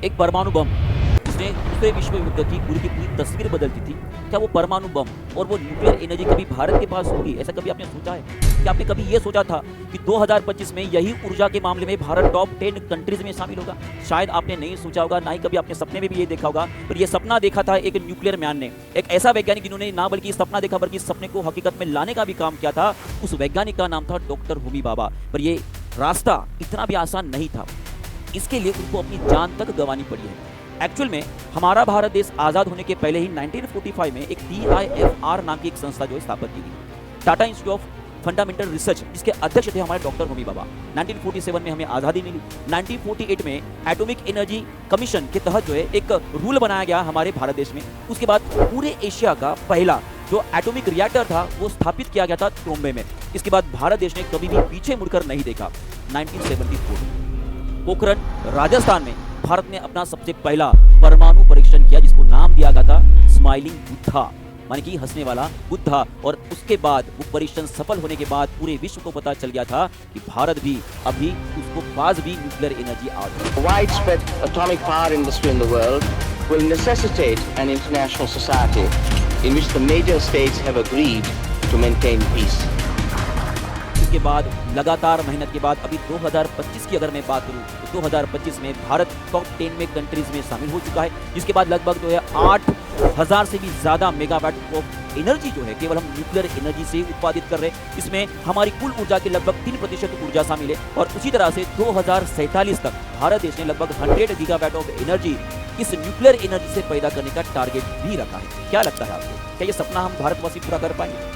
एक परमाणु बम जिसने दूसरे विश्व युद्ध की पूरी तस्वीर बदलती थी, क्या वो परमाणु बम और वो न्यूक्लियर एनर्जी कभी भारत के पास होगी? ऐसा कभी आपने सोचा है? क्या आपने कभी ये सोचा था कि 2025 में यही ऊर्जा के मामले में भारत टॉप 10 कंट्रीज में शामिल होगा? शायद आपने नहीं सोचा होगा, ना ही कभी आपने सपने में भी ये देखा होगा, पर ये सपना देखा था एक न्यूक्लियर मैन ने, एक ऐसा वैज्ञानिक जिन्होंने ना बल्कि सपना देखा बल्कि सपने को हकीकत में लाने का भी काम किया था। उस वैज्ञानिक का नाम था डॉक्टर होमी भाभा। पर ये रास्ता इतना भी आसान नहीं था, इसके लिए उनको अपनी जान तक गंवानी पड़ी है। एक्चुअल में हमारा भारत देश आजाद होने के पहले ही 1945 में एक TIFR नाम की एक संस्था जो स्थापित की गई, Tata institute of fundamental research, जिसके अध्यक्ष थे हमारे डॉक्टर होमी भाभा। 1947 में हमें आजादी मिली। 1948 में एटॉमिक एनर्जी कमीशन के तहत जो है एक रूल बनाया गया हमारे भारत देश में। उसके बाद पूरे एशिया का पहला जो एटॉमिक रिएक्टर था वो स्थापित किया गया था ट्रोम्बे में। इसके बाद भारत देश ने कभी भी पीछे मुड़कर नहीं देखा। 1974 पोखरण राजस्थान में भारत ने अपना सबसे पहला परमाणु परीक्षण किया, जिसको नाम दिया गया था स्माइलिंग बुद्धा, माने कि हंसने वाला बुद्धा। और उसके बाद वो परीक्षण सफल होने के बाद पूरे विश्व को पता चल गया था कि भारत भी अभी उसको पास भी न्यूक्लियर एनर्जी आ गई। Widespread atomic power industry in the world will necessitate an international society in which the major states have agreed to maintain peace. के बाद लगातार मेहनत के बाद अभी 2025 की अगर मैं बात करूं तो 2025 में भारत टॉप 10 में कंट्रीज में शामिल हो चुका है, जिसके बाद लगभग जो है 8,000 से भी ज्यादा मेगावाट ऑफ एनर्जी जो है केवल हम न्यूक्लियर एनर्जी से उत्पादित कर रहे हैं। इसमें हमारी कुल ऊर्जा के लगभग 3% ऊर्जा शामिल है। और उसी तरह से 2047 तक भारत देश ने लगभग 100 गीगावाट ऑफ एनर्जी इस न्यूक्लियर एनर्जी से पैदा करने का टारगेट भी रखा है। क्या लगता है आपको, क्या ये सपना हम भारतवासी पूरा कर पाएंगे?